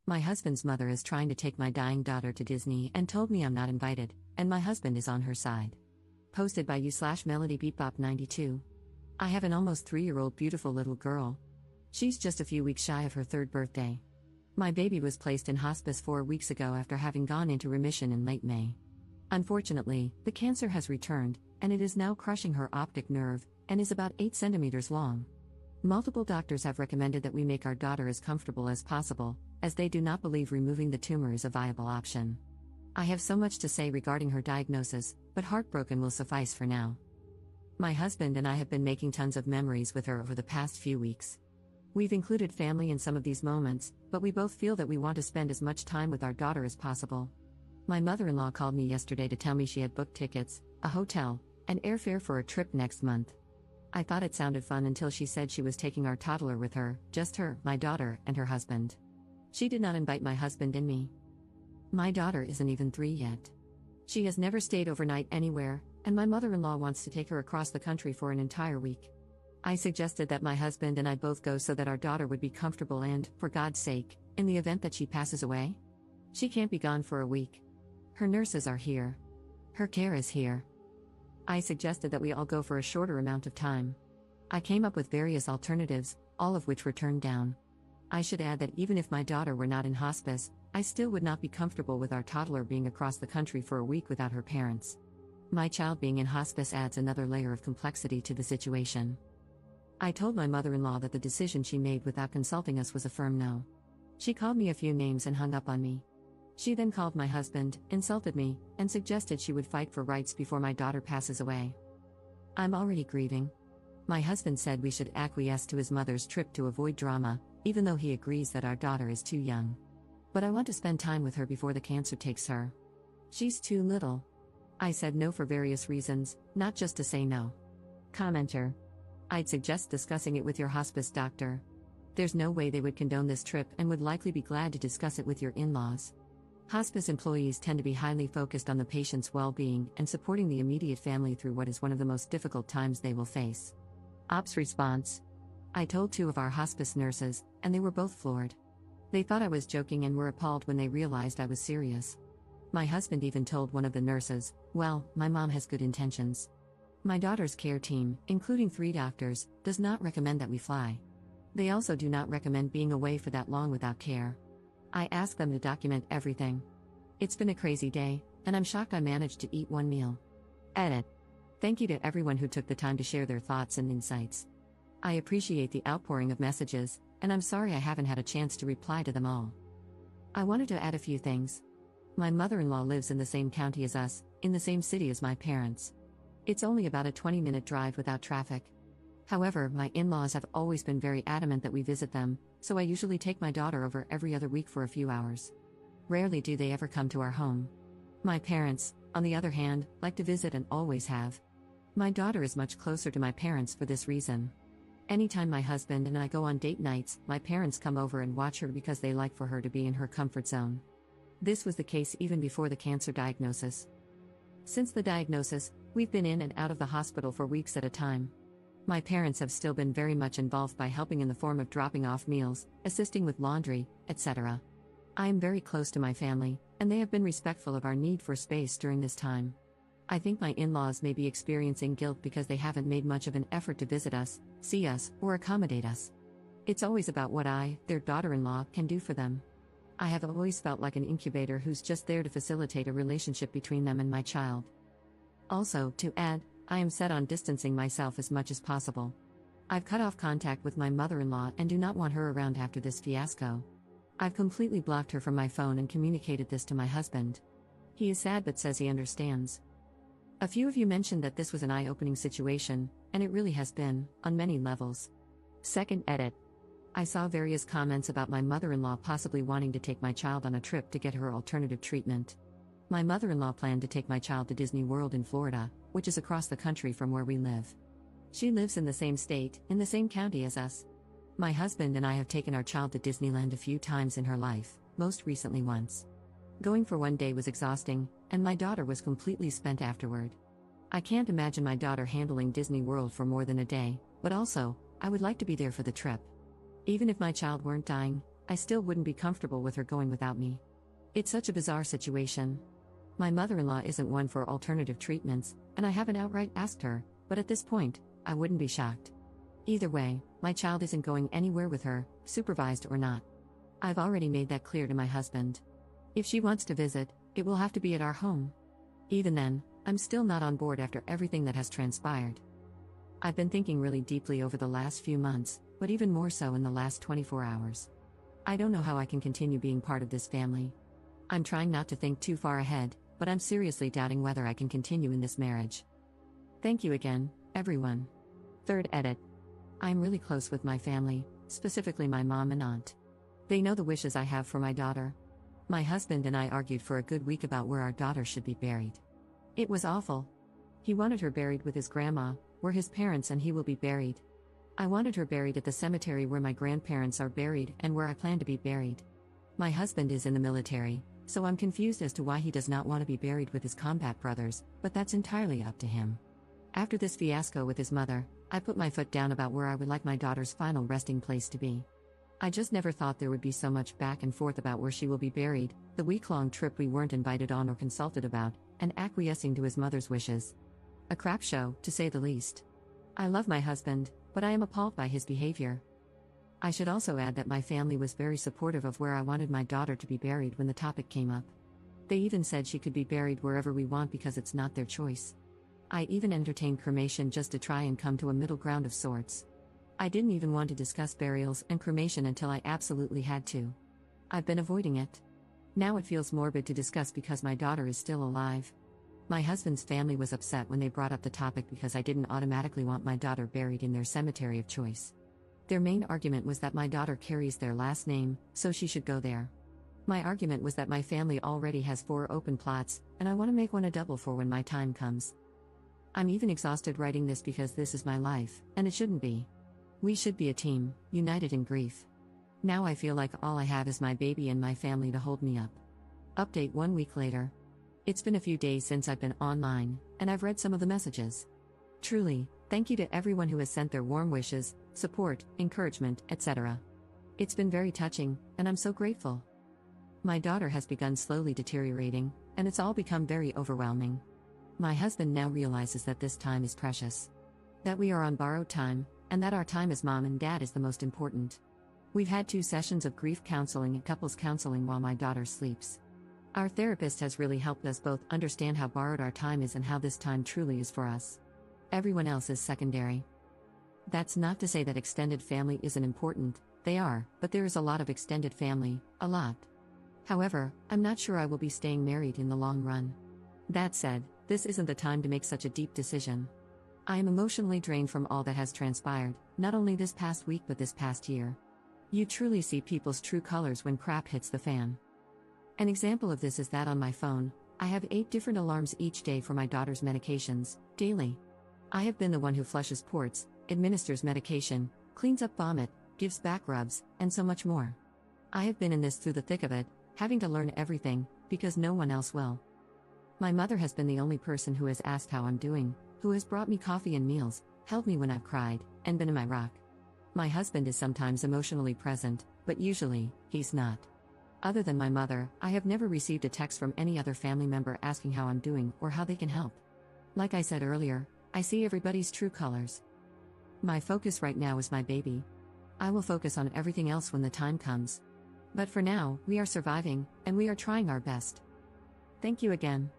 My husband's mother is trying to take my dying daughter to Disney and told me I'm not invited, and my husband is on her side. Posted by you/MelodyBeatBop92. I have an almost 3-year-old beautiful little girl. She's just a few weeks shy of her 3rd birthday. My baby was placed in hospice 4 weeks ago after having gone into remission in late May. Unfortunately, the cancer has returned, and it is now crushing her optic nerve, and is about 8 centimeters long. Multiple doctors have recommended that we make our daughter as comfortable as possible, as they do not believe removing the tumor is a viable option. I have so much to say regarding her diagnosis, but heartbroken will suffice for now. My husband and I have been making tons of memories with her over the past few weeks. We've included family in some of these moments, but we both feel that we want to spend as much time with our daughter as possible. My mother-in-law called me yesterday to tell me she had booked tickets, a hotel, and airfare for a trip next month. I thought it sounded fun until she said she was taking our toddler with her, just her, my daughter, and her husband. She did not invite my husband and me. My daughter isn't even 3 yet. She has never stayed overnight anywhere, and my mother-in-law wants to take her across the country for an entire week. I suggested that my husband and I both go so that our daughter would be comfortable and, for God's sake, in the event that she passes away, she can't be gone for a week. Her nurses are here. Her care is here. I suggested that we all go for a shorter amount of time. I came up with various alternatives, all of which were turned down. I should add that even if my daughter were not in hospice, I still would not be comfortable with our toddler being across the country for a week without her parents. My child being in hospice adds another layer of complexity to the situation. I told my mother-in-law that the decision she made without consulting us was a firm no. She called me a few names and hung up on me. She then called my husband, insulted me, and suggested she would fight for rights before my daughter passes away. I'm already grieving. My husband said we should acquiesce to his mother's trip to avoid drama, even though he agrees that our daughter is too young. But I want to spend time with her before the cancer takes her. She's too little. I said no for various reasons, not just to say no. Commenter. I'd suggest discussing it with your hospice doctor. There's no way they would condone this trip and would likely be glad to discuss it with your in-laws. Hospice employees tend to be highly focused on the patient's well-being and supporting the immediate family through what is one of the most difficult times they will face. Ops response. I told 2 of our hospice nurses, and they were both floored. They thought I was joking and were appalled when they realized I was serious. My husband even told one of the nurses, "Well, my mom has good intentions." My daughter's care team, including 3 doctors, does not recommend that we fly. They also do not recommend being away for that long without care. I asked them to document everything. It's been a crazy day, and I'm shocked I managed to eat 1 meal. Edit. Thank you to everyone who took the time to share their thoughts and insights. I appreciate the outpouring of messages, and I'm sorry I haven't had a chance to reply to them all. I wanted to add a few things. My mother-in-law lives in the same county as us, in the same city as my parents. It's only about a 20-minute drive without traffic. However, my in-laws have always been very adamant that we visit them, so I usually take my daughter over every other week for a few hours. Rarely do they ever come to our home. My parents, on the other hand, like to visit and always have. My daughter is much closer to my parents for this reason. Anytime my husband and I go on date nights, my parents come over and watch her because they like for her to be in her comfort zone. This was the case even before the cancer diagnosis. Since the diagnosis, we've been in and out of the hospital for weeks at a time. My parents have still been very much involved by helping in the form of dropping off meals, assisting with laundry, etc. I am very close to my family, and they have been respectful of our need for space during this time. I think my in-laws may be experiencing guilt because they haven't made much of an effort to visit us, see us, or accommodate us. It's always about what I, their daughter-in-law, can do for them. I have always felt like an incubator who's just there to facilitate a relationship between them and my child. Also, to add, I am set on distancing myself as much as possible. I've cut off contact with my mother-in-law and do not want her around after this fiasco. I've completely blocked her from my phone and communicated this to my husband. He is sad but says he understands. A few of you mentioned that this was an eye-opening situation, and it really has been, on many levels. Second edit. I saw various comments about my mother-in-law possibly wanting to take my child on a trip to get her alternative treatment. My mother-in-law planned to take my child to Disney World in Florida, which is across the country from where we live. She lives in the same state, in the same county as us. My husband and I have taken our child to Disneyland a few times in her life, most recently once. Going for 1 day was exhausting, and my daughter was completely spent afterward. I can't imagine my daughter handling Disney World for more than a day, but also, I would like to be there for the trip. Even if my child weren't dying, I still wouldn't be comfortable with her going without me. It's such a bizarre situation. My mother-in-law isn't one for alternative treatments, and I haven't outright asked her, but at this point, I wouldn't be shocked. Either way, my child isn't going anywhere with her, supervised or not. I've already made that clear to my husband. If she wants to visit, it will have to be at our home. Even then, I'm still not on board after everything that has transpired. I've been thinking really deeply over the last few months, but even more so in the last 24 hours. I don't know how I can continue being part of this family. I'm trying not to think too far ahead, but I'm seriously doubting whether I can continue in this marriage. Thank you again, everyone. Third edit. I'm really close with my family, specifically my mom and aunt. They know the wishes I have for my daughter. My husband and I argued for a good week about where our daughter should be buried. It was awful. He wanted her buried with his grandma, where his parents and he will be buried. I wanted her buried at the cemetery where my grandparents are buried and where I plan to be buried. My husband is in the military, so I'm confused as to why he does not want to be buried with his combat brothers, but that's entirely up to him. After this fiasco with his mother, I put my foot down about where I would like my daughter's final resting place to be. I just never thought there would be so much back and forth about where she will be buried, the week-long trip we weren't invited on or consulted about, and acquiescing to his mother's wishes. A crap show, to say the least. I love my husband, but I am appalled by his behavior. I should also add that my family was very supportive of where I wanted my daughter to be buried when the topic came up. They even said she could be buried wherever we want because it's not their choice. I even entertained cremation just to try and come to a middle ground of sorts. I didn't even want to discuss burials and cremation until I absolutely had to. I've been avoiding it. Now it feels morbid to discuss because my daughter is still alive. My husband's family was upset when they brought up the topic because I didn't automatically want my daughter buried in their cemetery of choice. Their main argument was that my daughter carries their last name, so she should go there. My argument was that my family already has 4 open plots, and I want to make one a double for when my time comes. I'm even exhausted writing this because this is my life, and it shouldn't be. We should be a team, united in grief. Now I feel like all I have is my baby and my family to hold me up. Update 1 week later. It's been a few days since I've been online, and I've read some of the messages. Truly, thank you to everyone who has sent their warm wishes, support, encouragement, etc. It's been very touching, and I'm so grateful. My daughter has begun slowly deteriorating, and it's all become very overwhelming. My husband now realizes that this time is precious. That we are on borrowed time, and that our time as mom and dad is the most important. We've had 2 sessions of grief counseling and couples counseling while my daughter sleeps. Our therapist has really helped us both understand how borrowed our time is and how this time truly is for us. Everyone else is secondary. That's not to say that extended family isn't important, they are, but there is a lot of extended family, a lot. However, I'm not sure I will be staying married in the long run. That said, this isn't the time to make such a deep decision. I am emotionally drained from all that has transpired, not only this past week but this past year. You truly see people's true colors when crap hits the fan. An example of this is that on my phone, I have 8 different alarms each day for my daughter's medications, daily. I have been the one who flushes ports, administers medication, cleans up vomit, gives back rubs, and so much more. I have been in this through the thick of it, having to learn everything, because no one else will. My mother has been the only person who has asked how I'm doing, who has brought me coffee and meals, held me when I've cried, and been in my rock. My husband is sometimes emotionally present, but usually, he's not. Other than my mother, I have never received a text from any other family member asking how I'm doing or how they can help. Like I said earlier, I see everybody's true colors. My focus right now is my baby. I will focus on everything else when the time comes. But for now, we are surviving, and we are trying our best. Thank you again.